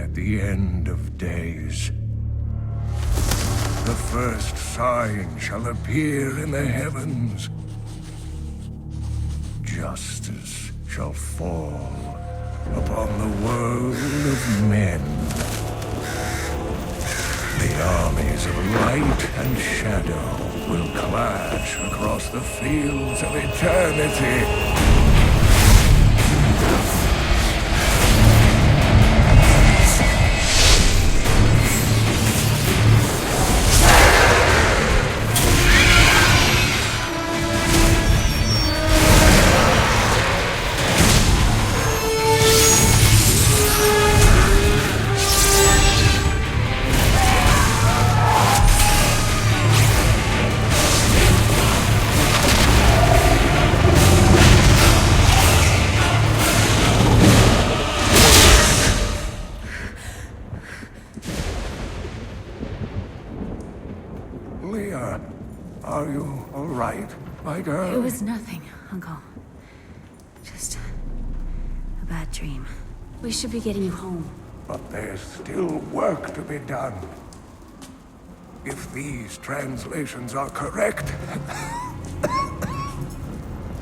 at the end of days. The first sign shall appear in the heavens. Justice shall fall upon the world of men. The armies of light and shadow will clash across the fields of eternity. Leah, are you all right, my girl? It was nothing, Uncle. Just a bad dream. We should be getting you home. But there's still work to be done. If these translations are correct,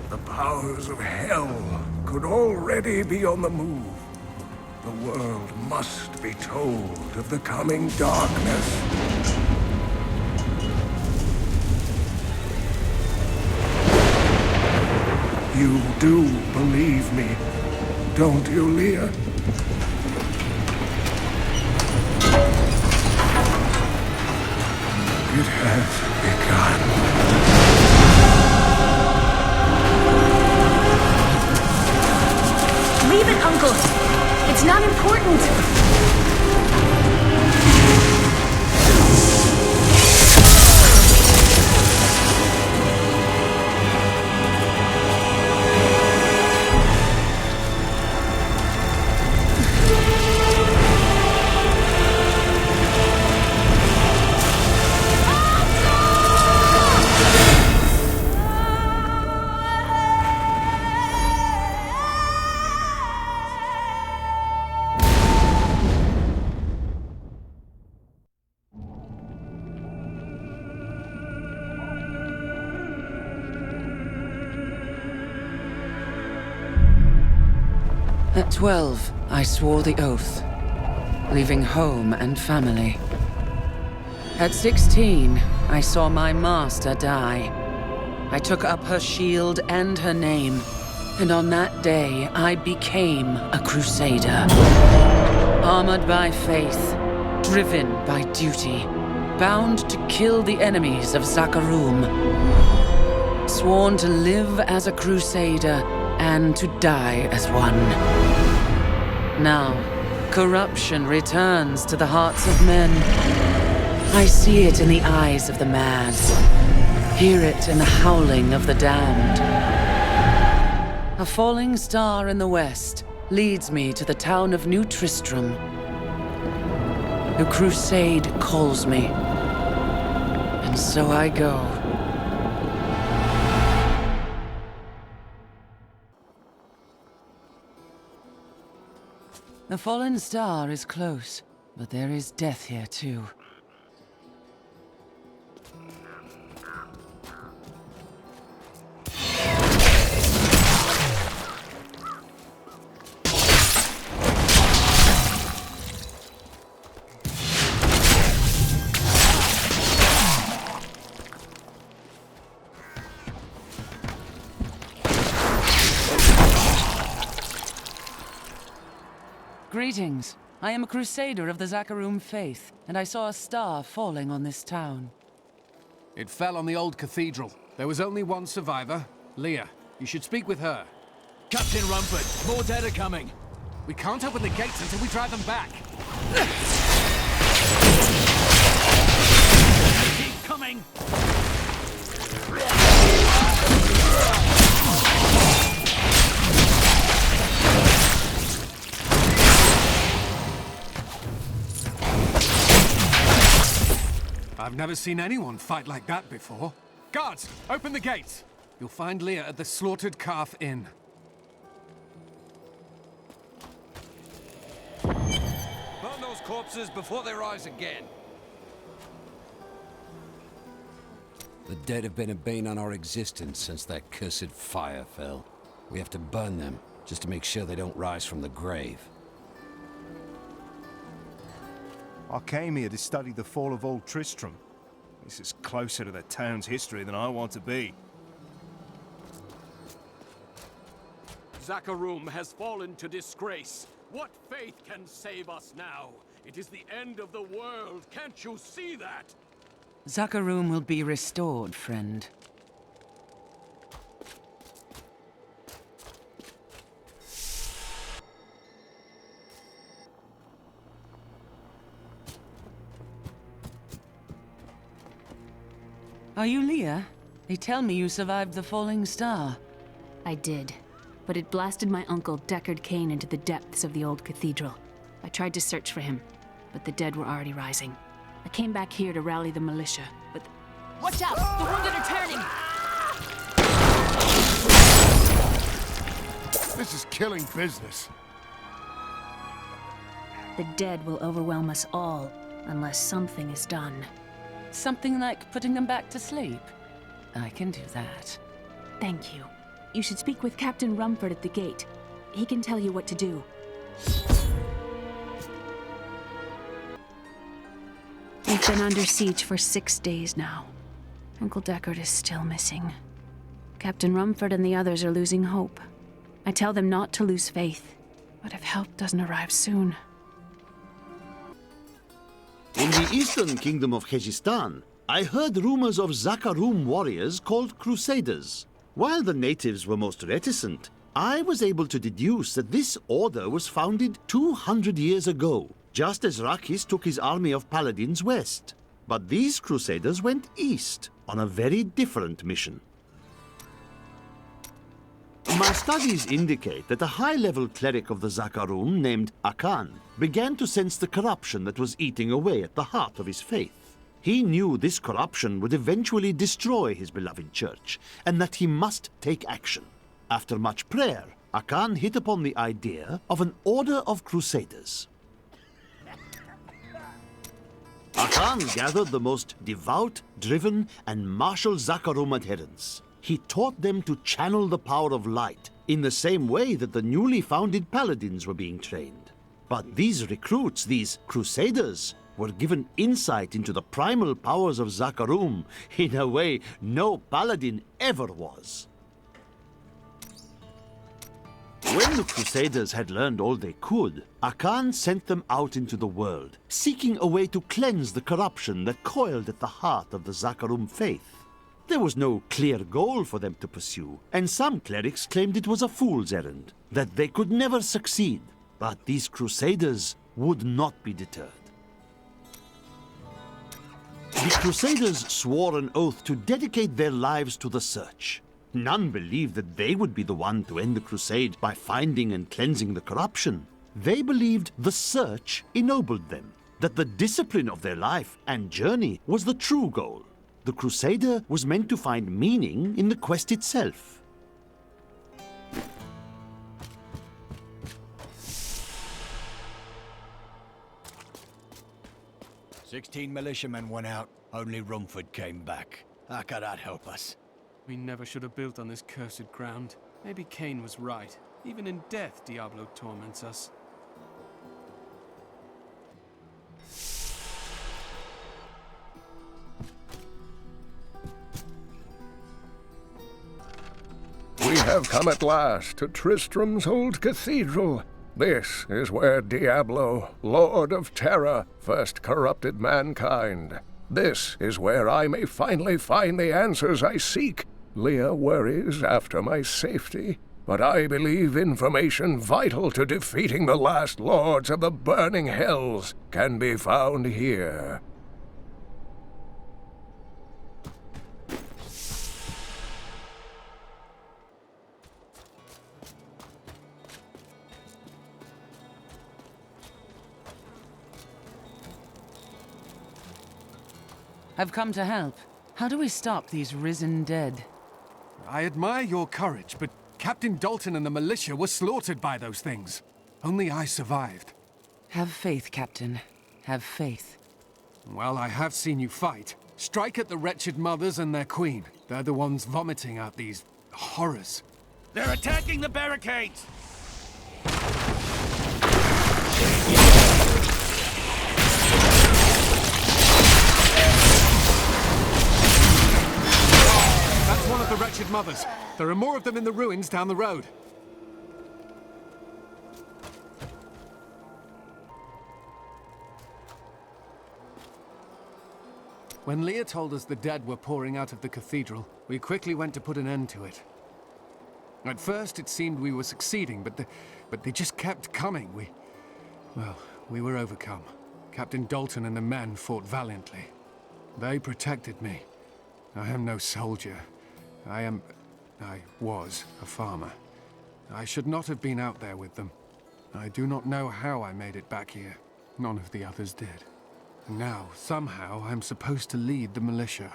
the powers of hell could already be on the move. The world must be told of the coming darkness. You do believe me, don't you, Leah? It has begun. Leave it, Uncle! It's not important! At 12, I swore the oath, leaving home and family. At 16, I saw my master die. I took up her shield and her name, and on that day, I became a Crusader. Armored by faith, driven by duty, bound to kill the enemies of Zakarum. Sworn to live as a Crusader and to die as one. Now, corruption returns to the hearts of men. I see it in the eyes of the mad, hear it in the howling of the damned. A falling star in the west leads me to the town of New Tristram. The crusade calls me, and so I go. The fallen star is close, but there is death here too. Greetings. I am a Crusader of the Zakarum faith, and I saw a star falling on this town. It fell on the old cathedral. There was only one survivor, Leah. You should speak with her. Captain Rumford, more dead are coming. We can't open the gates until we drive them back. Keep coming! I've never seen anyone fight like that before. Guards, open the gates! You'll find Leah at the Slaughtered Calf Inn. Burn corpses before they rise again. The dead have been a bane on our existence since that cursed fire fell. We have to burn them, just to make sure they don't rise from the grave. I came here to study the fall of Old Tristram. This is closer to the town's history than I want to be. Zakharum has fallen to disgrace. What faith can save us now? It is the end of the world. Can't you see that? Zakharum will be restored, friend. Are you Leah? They tell me you survived the falling star. I did, but it blasted my uncle Deckard Cain into the depths of the old cathedral. I tried to search for him, but the dead were already rising. I came back here to rally the militia, but... Watch out! The wounded are turning! This is killing business. The dead will overwhelm us all, unless something is done. Something like putting them back to sleep? I can do that. Thank you. You should speak with Captain Rumford at the gate. He can tell you what to do. We've been under siege for 6 days now. Uncle Deckard is still missing. Captain Rumford and the others are losing hope. I tell them not to lose faith, but if help doesn't arrive soon... In the eastern kingdom of Khezestan, I heard rumors of Zakharum warriors called Crusaders. While the natives were most reticent, I was able to deduce that this order was founded 200 years ago, just as Rakis took his army of paladins west. But these Crusaders went east on a very different mission. My studies indicate that a high-level cleric of the Zakharum named Akan began to sense the corruption that was eating away at the heart of his faith. He knew this corruption would eventually destroy his beloved church, and that he must take action. After much prayer, Akan hit upon the idea of an order of Crusaders. Akan gathered the most devout, driven, and martial Zakharum adherents. He taught them to channel the power of light in the same way that the newly founded paladins were being trained. But these recruits, these Crusaders, were given insight into the primal powers of Zakharum in a way no paladin ever was. When the Crusaders had learned all they could, Akan sent them out into the world, seeking a way to cleanse the corruption that coiled at the heart of the Zakharum faith. There was no clear goal for them to pursue, and some clerics claimed it was a fool's errand, that they could never succeed. But these Crusaders would not be deterred. The Crusaders swore an oath to dedicate their lives to the search. None believed that they would be the one to end the crusade by finding and cleansing the corruption. They believed the search ennobled them, that the discipline of their life and journey was the true goal. The Crusader was meant to find meaning in the quest itself. "16 militiamen went out. Only Rumford came back. How could that help us? We never should have built on this cursed ground. Maybe Cain was right. Even in death, Diablo torments us. We have come at last to Tristram's old cathedral. This is where Diablo, Lord of Terror, first corrupted mankind. This is where I may finally find the answers I seek. Leah worries after my safety, but I believe information vital to defeating the last lords of the burning hells can be found here. I've come to help. How do we stop these risen dead? I admire your courage, but Captain Dalton and the militia were slaughtered by those things. Only I survived. Have faith, Captain. Have faith. Well, I have seen you fight. Strike at the wretched mothers and their queen. They're the ones vomiting out these horrors. They're attacking the barricades! That's one of the wretched mothers. There are more of them in the ruins down the road. When Leah told us the dead were pouring out of the cathedral, we quickly went to put an end to it. At first, it seemed we were succeeding, but they just kept coming. We were overcome. Captain Dalton and the men fought valiantly. They protected me. I am no soldier. I was a farmer. I should not have been out there with them. I do not know how I made it back here. None of the others did. Now, somehow, I'm supposed to lead the militia.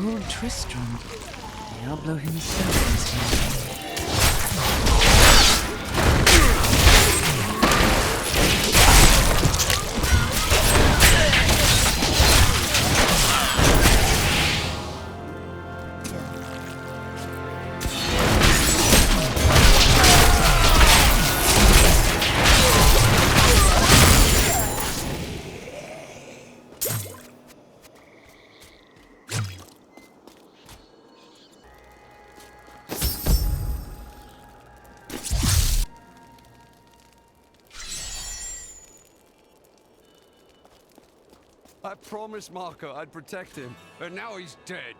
Lord Tristram. Diablo himself is here. I promised Marco I'd protect him, and now he's dead.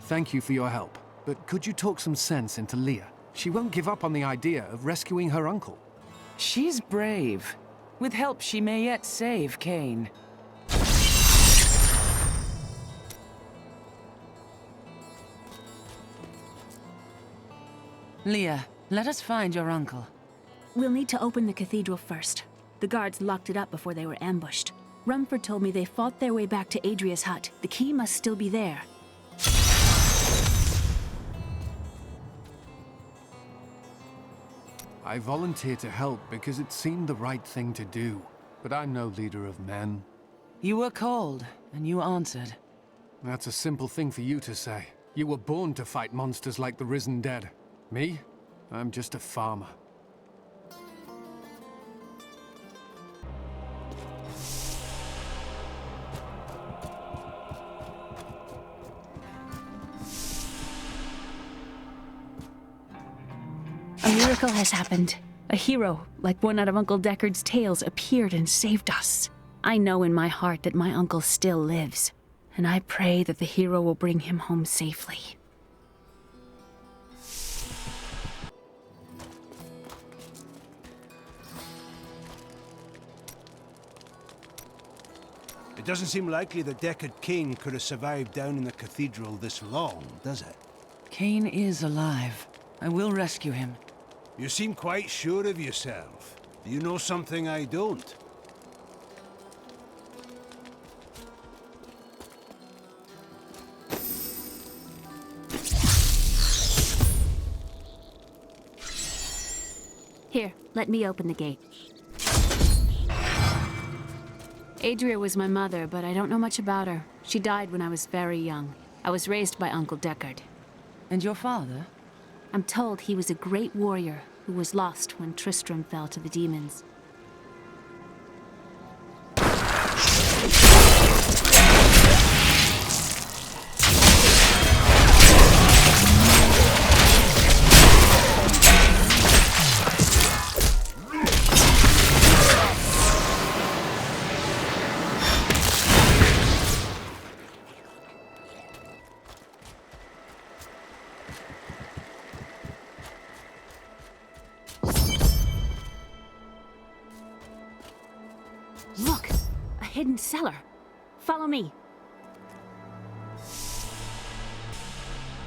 Thank you for your help, but could you talk some sense into Leah? She won't give up on the idea of rescuing her uncle. She's brave. With help, she may yet save Cain. Leah, let us find your uncle. We'll need to open the cathedral first. The guards locked it up before they were ambushed. Rumford told me they fought their way back to Adria's hut. The key must still be there. I volunteered to help because it seemed the right thing to do. But I'm no leader of men. You were called, and you answered. That's a simple thing for you to say. You were born to fight monsters like the risen dead. Me? I'm just a farmer. A miracle has happened. A hero, like one out of Uncle Deckard's tales, appeared and saved us. I know in my heart that my uncle still lives, and I pray that the hero will bring him home safely. It doesn't seem likely the Deckard King could have survived down in the cathedral this long, does it? Cain is alive. I will rescue him. You seem quite sure of yourself. Do you know something I don't? Here, let me open the gate. Adria was my mother, but I don't know much about her. She died when I was very young. I was raised by Uncle Deckard. And your father? I'm told he was a great warrior who was lost when Tristram fell to the demons. Look! A hidden cellar. Follow me.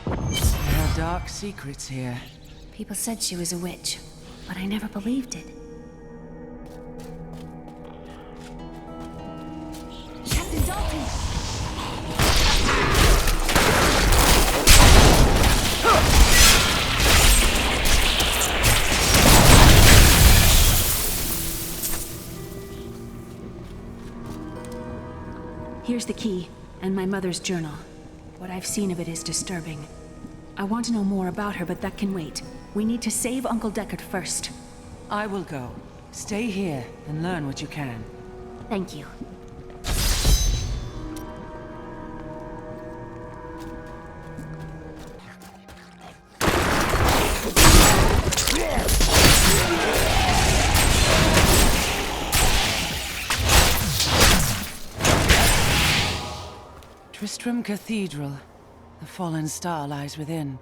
There are dark secrets here. People said she was a witch, but I never believed it. Captain Dalton! Here's the key, and my mother's journal. What I've seen of it is disturbing. I want to know more about her, but that can wait. We need to save Uncle Deckard first. I will go. Stay here and learn what you can. Thank you. Tristram Cathedral. The fallen star lies within.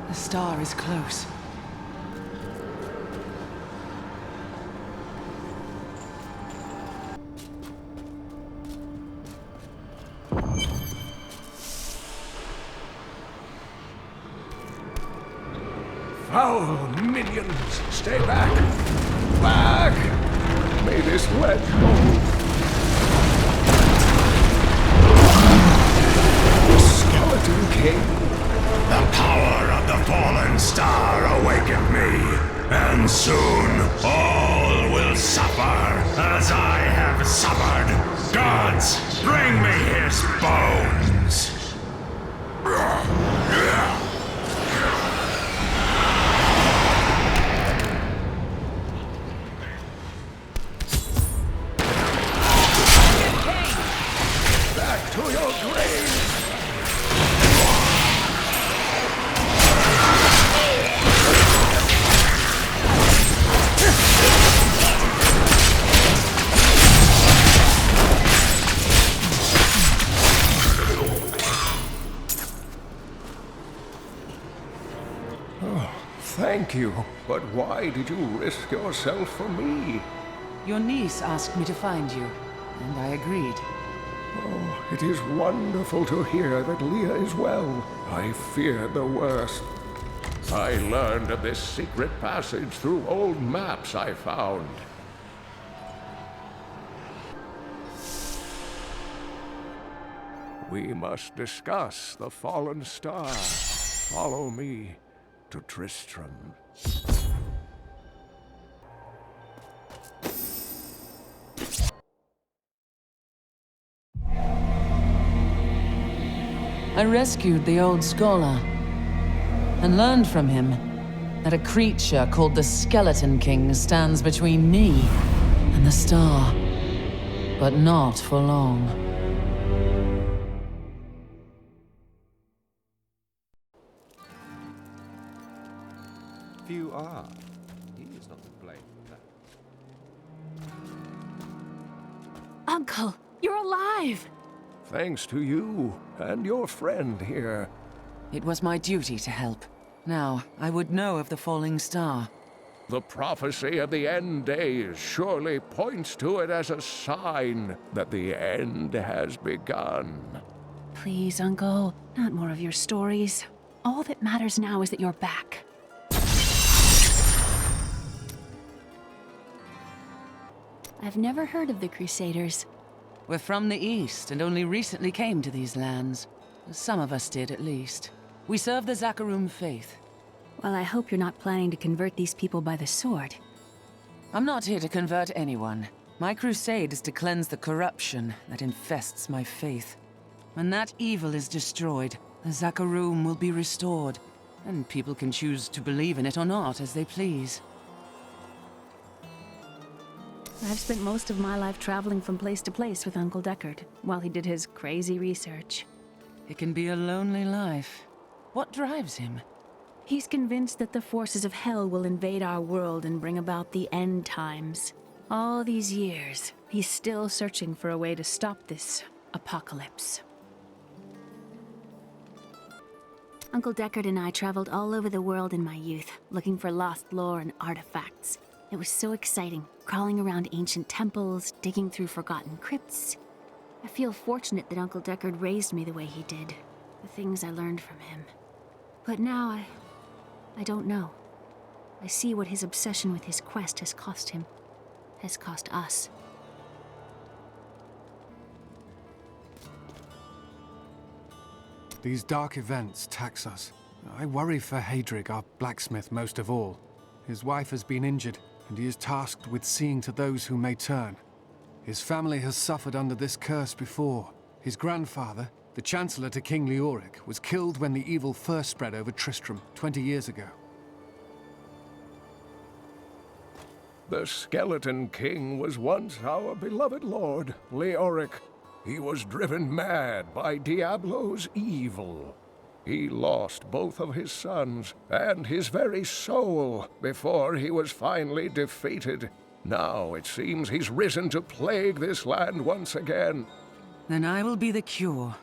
The star is close. Foul minions! Stay back! Back! May this ledge hold. The Skeleton King? The power of the fallen star awakened me, and soon all will suffer as I have suffered. Gods, bring me his bones! Back to your grave! Thank you, but why did you risk yourself for me? Your niece asked me to find you, and I agreed. Oh, it is wonderful to hear that Leah is well. I feared the worst. I learned of this secret passage through old maps I found. We must discuss the fallen star. Follow me to Tristram. I rescued the old scholar and learned from him that a creature called the Skeleton King stands between me and the star, but not for long. If you are, he is not to blame for that. Uncle, you're alive! Thanks to you and your friend here. It was my duty to help. Now, I would know of the falling star. The prophecy of the end days surely points to it as a sign that the end has begun. Please, Uncle, not more of your stories. All that matters now is that you're back. I've never heard of the Crusaders. We're from the East and only recently came to these lands. Some of us did, at least. We serve the Zakarum faith. Well, I hope you're not planning to convert these people by the sword. I'm not here to convert anyone. My crusade is to cleanse the corruption that infests my faith. When that evil is destroyed, the Zakarum will be restored, and people can choose to believe in it or not as they please. I've spent most of my life traveling from place to place with Uncle Deckard, while he did his crazy research. It can be a lonely life. What drives him? He's convinced that the forces of hell will invade our world and bring about the end times. All these years, he's still searching for a way to stop this apocalypse. Uncle Deckard and I traveled all over the world in my youth, looking for lost lore and artifacts. It was so exciting, crawling around ancient temples, digging through forgotten crypts. I feel fortunate that Uncle Deckard raised me the way he did. The things I learned from him. But now I don't know. I see what his obsession with his quest has cost him. Has cost us. These dark events tax us. I worry for Hadrig, our blacksmith, most of all. His wife has been injured, and he is tasked with seeing to those who may turn. His family has suffered under this curse before. His grandfather, the Chancellor to King Leoric, was killed when the evil first spread over Tristram 20 years ago. The Skeleton King was once our beloved lord, Leoric. He was driven mad by Diablo's evil. He lost both of his sons and his very soul before he was finally defeated. Now it seems he's risen to plague this land once again. Then I will be the cure.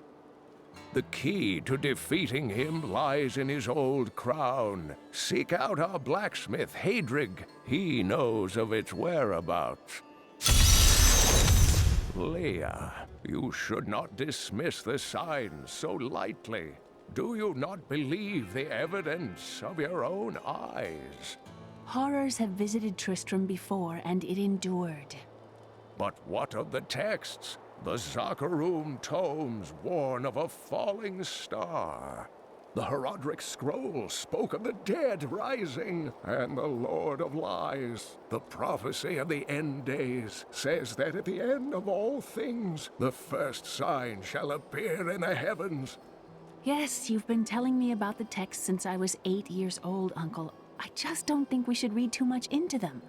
The key to defeating him lies in his old crown. Seek out our blacksmith, Hadrig. He knows of its whereabouts. Leah, you should not dismiss the signs so lightly. Do you not believe the evidence of your own eyes? Horrors have visited Tristram before, and it endured. But what of the texts? The Zakharum tomes warn of a falling star. The Herodric scroll spoke of the dead rising, and the Lord of Lies, the prophecy of the end days, says that at the end of all things, the first sign shall appear in the heavens. Yes, you've been telling me about the texts since I was 8 years old, Uncle. I just don't think we should read too much into them.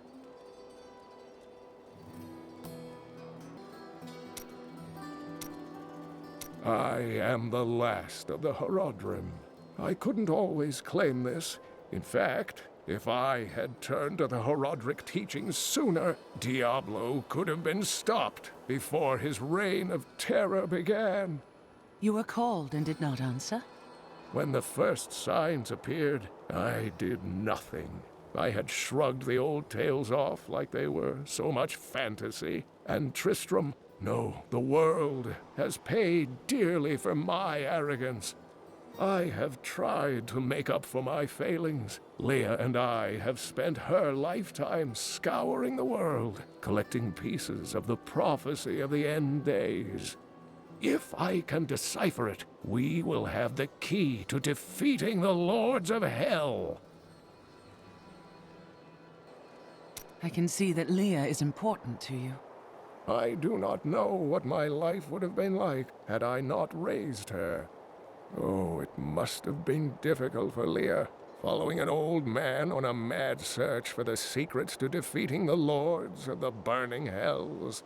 I am the last of the Herodrim. I couldn't always claim this. In fact, if I had turned to the Herodric teachings sooner, Diablo could have been stopped before his reign of terror began. You were called and did not answer? When the first signs appeared, I did nothing. I had shrugged the old tales off like they were so much fantasy. And Tristram, no, the world, has paid dearly for my arrogance. I have tried to make up for my failings. Leah and I have spent her lifetime scouring the world, collecting pieces of the prophecy of the end days. If I can decipher it, we will have the key to defeating the Lords of Hell. I can see that Leah is important to you. I do not know what my life would have been like had I not raised her. Oh, it must have been difficult for Leah, following an old man on a mad search for the secrets to defeating the Lords of the Burning Hells.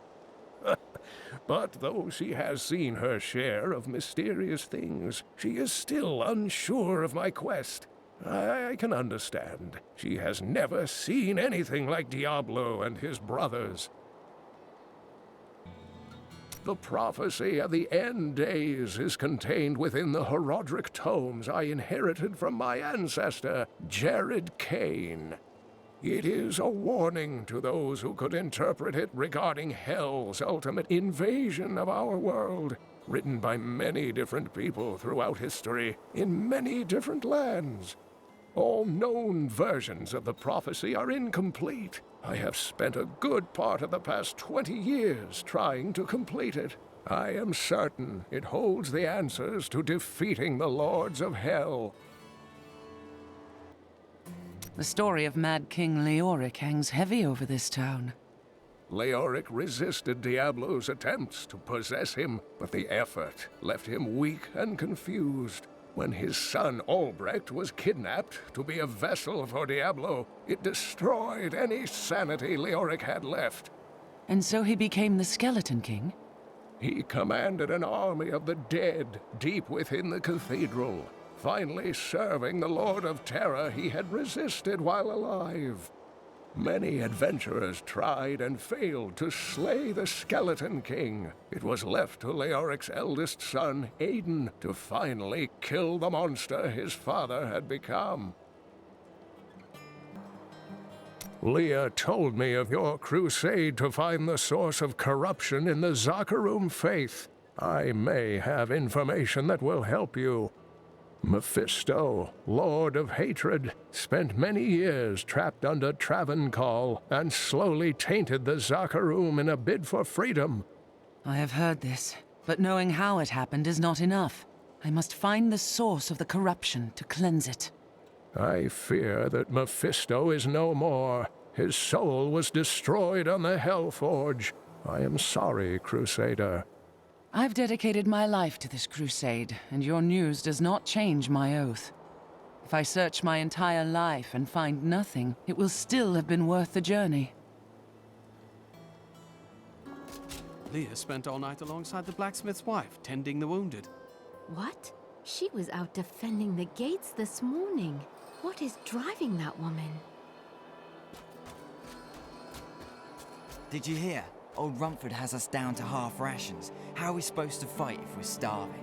But though she has seen her share of mysterious things, she is still unsure of my quest. I can understand. She has never seen anything like Diablo and his brothers. The prophecy of the end days is contained within the Herodric tomes I inherited from my ancestor, Jared Kane. It is a warning to those who could interpret it regarding Hell's ultimate invasion of our world, written by many different people throughout history, in many different lands. All known versions of the prophecy are incomplete. I have spent a good part of the past 20 years trying to complete it. I am certain it holds the answers to defeating the Lords of Hell. The story of Mad King Leoric hangs heavy over this town. Leoric resisted Diablo's attempts to possess him, but the effort left him weak and confused. When his son Albrecht was kidnapped to be a vessel for Diablo, it destroyed any sanity Leoric had left. And so he became the Skeleton King? He commanded an army of the dead deep within the cathedral, finally serving the Lord of Terror he had resisted while alive. Many adventurers tried and failed to slay the Skeleton King. It was left to Leoric's eldest son, Aiden, to finally kill the monster his father had become. Leah told me of your crusade to find the source of corruption in the Zakharum faith. I may have information that will help you. Mephisto, Lord of Hatred, spent many years trapped under Travancore and slowly tainted the Zakharum in a bid for freedom. I have heard this, but knowing how it happened is not enough. I must find the source of the corruption to cleanse it. I fear that Mephisto is no more. His soul was destroyed on the Hellforge. I am sorry, Crusader. I've dedicated my life to this crusade, and your news does not change my oath. If I search my entire life and find nothing, it will still have been worth the journey. Leah spent all night alongside the blacksmith's wife, tending the wounded. What? She was out defending the gates this morning. What is driving that woman? Did you hear? Old Rumford has us down to half rations. How are we supposed to fight if we're starving?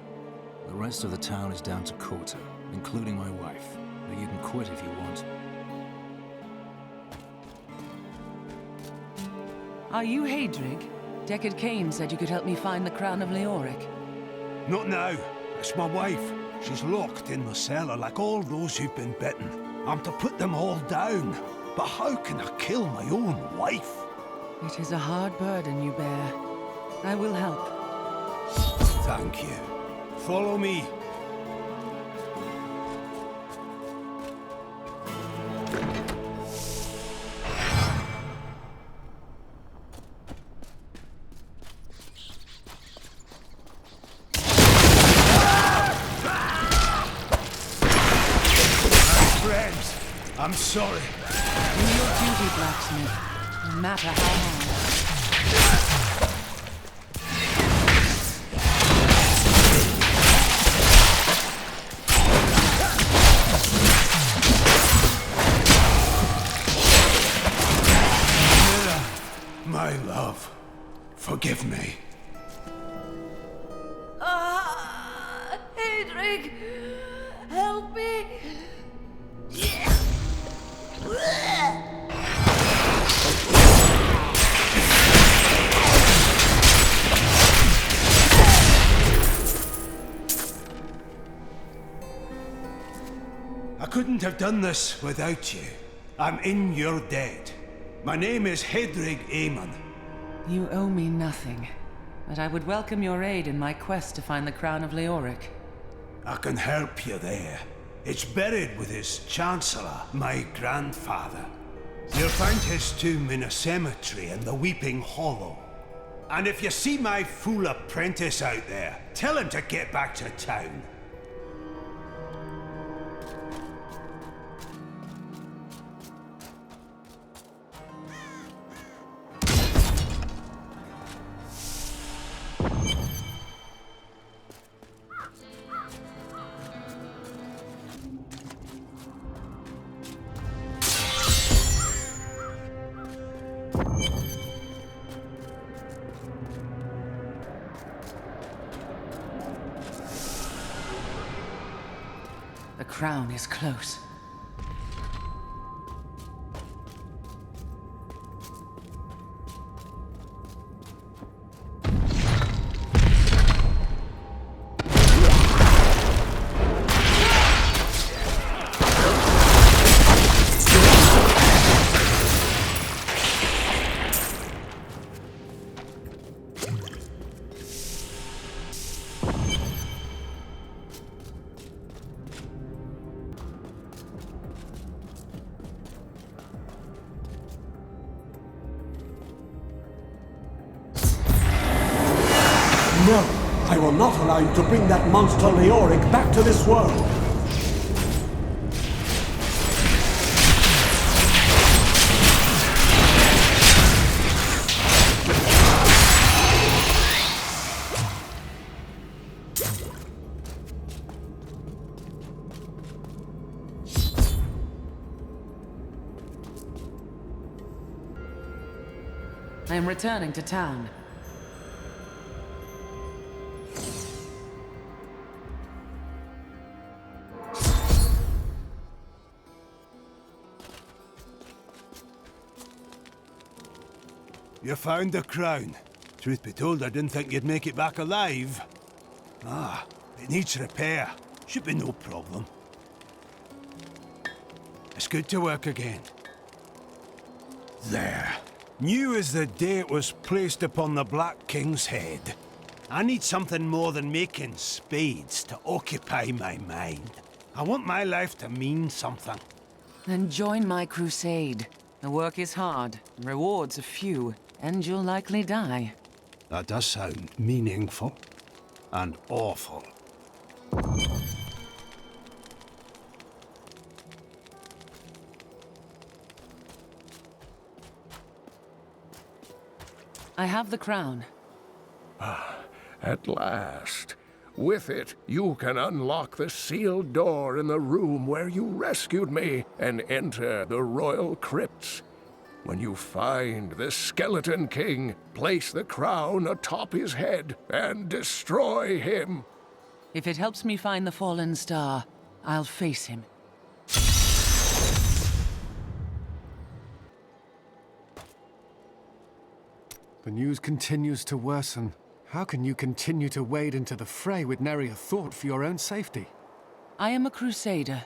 The rest of the town is down to quarter, including my wife. But you can quit if you want. Are you Hadrig? Deckard Cain said you could help me find the Crown of Leoric. Not now. It's my wife. She's locked in the cellar like all those who've been bitten. I'm to put them all down. But how can I kill my own wife? It is a hard burden you bear. I will help. Thank you. Follow me. Friends, I'm sorry. Do your duty, blacksmith. No matter how hard. My love, forgive me. Hadrig! Help me! I couldn't have done this without you. I'm in your debt. My name is Hadrig Aemon. You owe me nothing, but I would welcome your aid in my quest to find the Crown of Leoric. I can help you there. It's buried with his Chancellor, my grandfather. You'll find his tomb in a cemetery in the Weeping Hollow. And if you see my fool apprentice out there, tell him to get back to town. The crown is close. No! I will not allow you to bring that monster Leoric back to this world! I am returning to town. You found the crown. Truth be told, I didn't think you'd make it back alive. Ah, it needs repair. Should be no problem. It's good to work again. There. New as the day it was placed upon the Black King's head. I need something more than making spades to occupy my mind. I want my life to mean something. Then join my crusade. The work is hard, rewards are few, and you'll likely die. That does sound meaningful and awful. I have the crown. At last. With it, you can unlock the sealed door in the room where you rescued me and enter the royal crypts. When you find the Skeleton King, place the crown atop his head and destroy him. If it helps me find the fallen star, I'll face him. The news continues to worsen. How can you continue to wade into the fray with nary a thought for your own safety? I am a Crusader.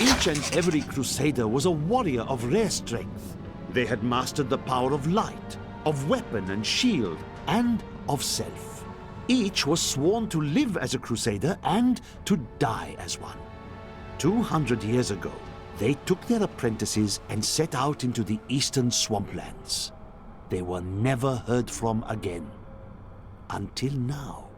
Each and every Crusader was a warrior of rare strength. They had mastered the power of light, of weapon and shield, and of self. Each was sworn to live as a Crusader and to die as one. 200 years ago, they took their apprentices and set out into the eastern swamplands. They were never heard from again. Until now.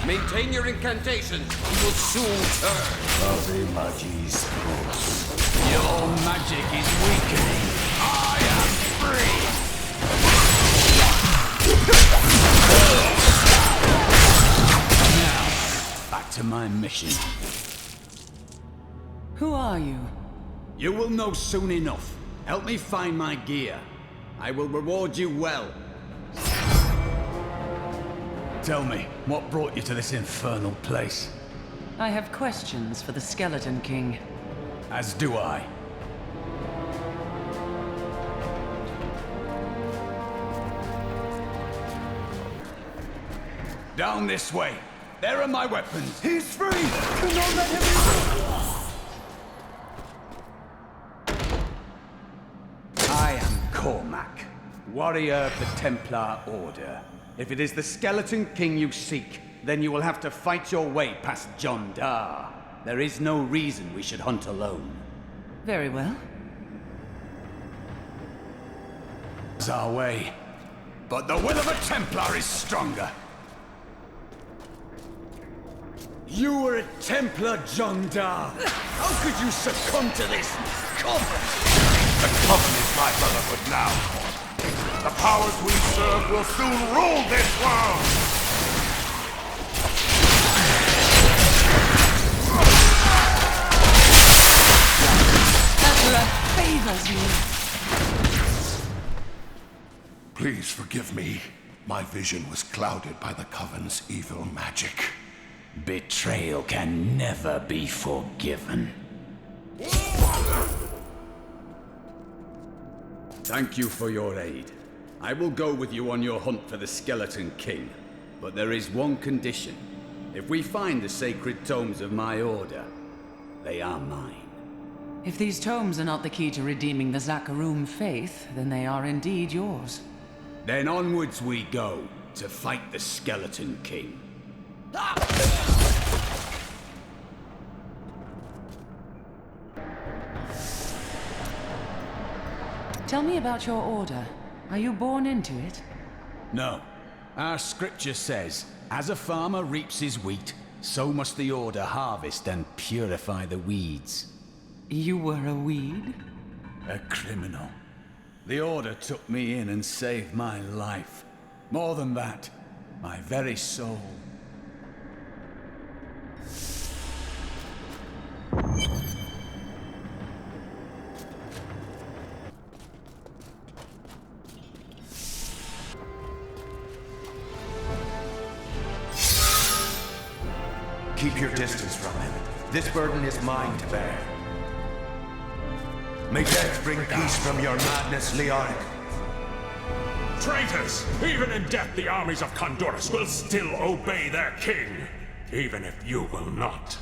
Maintain your incantations. We will soon turn. Your magic is weakening. I am free. Now, back to my mission. Who are you? You will know soon enough. Help me find my gear. I will reward you well. Tell me, what brought you to this infernal place? I have questions for the Skeleton King. As do I. Down this way. There are my weapons. He's free! Do not let him I am Cormac, warrior of the Templar Order. If it is the Skeleton King you seek, then you will have to fight your way past John Dar. There is no reason we should hunt alone. Very well. It's our way. But the will of a Templar is stronger. You were a Templar, John Dar. How could you succumb to this coven? The Coven is my brotherhood now. The powers we serve will soon rule this world! Emperor favors you. Please forgive me. My vision was clouded by the Coven's evil magic. Betrayal can never be forgiven. Thank you for your aid. I will go with you on your hunt for the Skeleton King. But there is one condition. If we find the sacred tomes of my order, they are mine. If these tomes are not the key to redeeming the Zakarum faith, then they are indeed yours. Then onwards we go, to fight the Skeleton King. Tell me about your order. Are you born into it? No. Our scripture says, as a farmer reaps his wheat, so must the Order harvest and purify the weeds. You were a weed? A criminal. The Order took me in and saved my life. More than that, my very soul. Keep your distance from him. This burden is mine to bear. May death bring peace from your madness, Leoric. Traitors! Even in death, the armies of Condorus will still obey their king, even if you will not.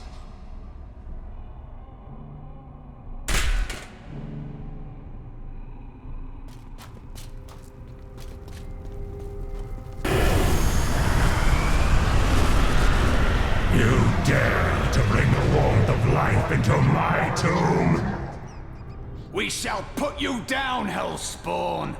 You dare to bring the warmth of life into my tomb? We shall put you down, Hellspawn!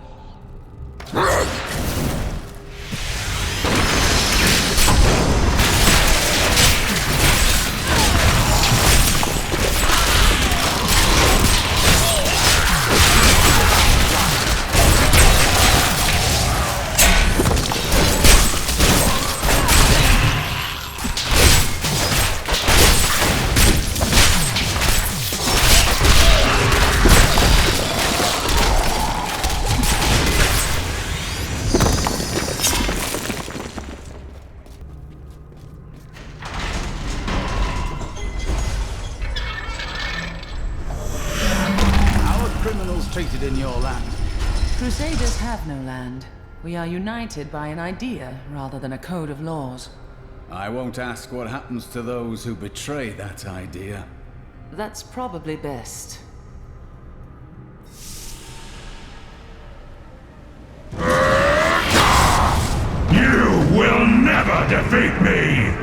Treated in your land. Crusaders have no land. We are united by an idea rather than a code of laws. I won't ask what happens to those who betray that idea. That's probably best. You will never defeat me!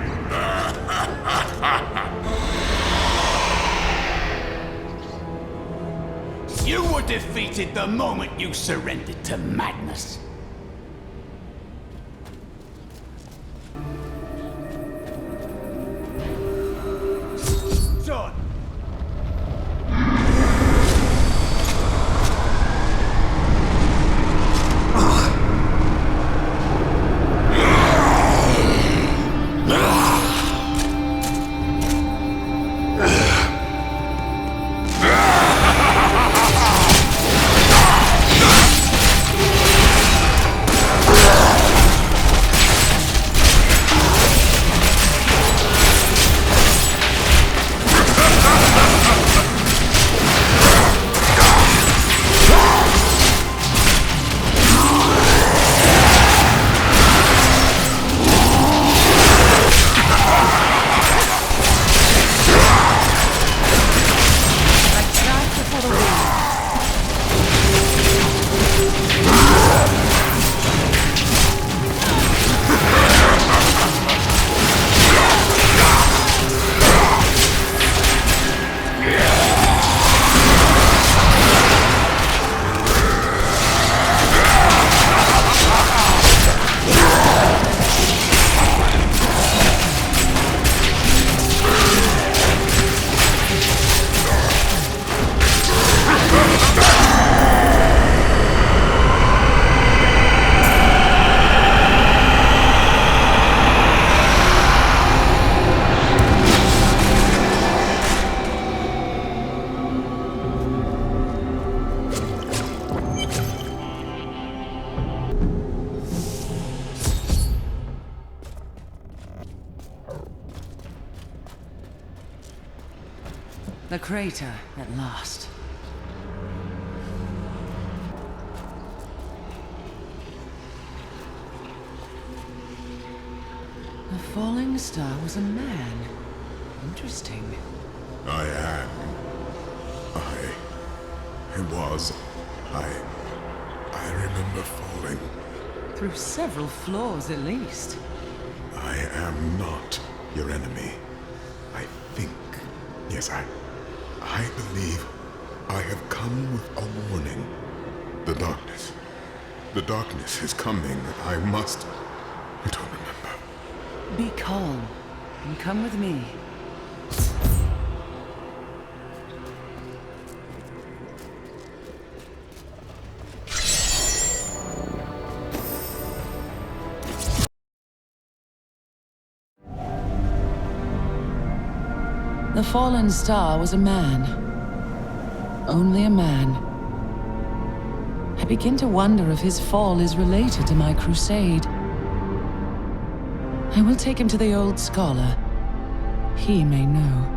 You were defeated the moment you surrendered to madness. Done. The crater, at last. The falling star was a man. Interesting. I am. I remember falling. Through several floors, at least. I am not your enemy. I think. Yes, I believe I have come with a warning. The darkness. The darkness is coming. I don't remember. Be calm. and come with me. The fallen star was a man. Only a man. I begin to wonder if his fall is related to my crusade. I will take him to the old scholar. He may know.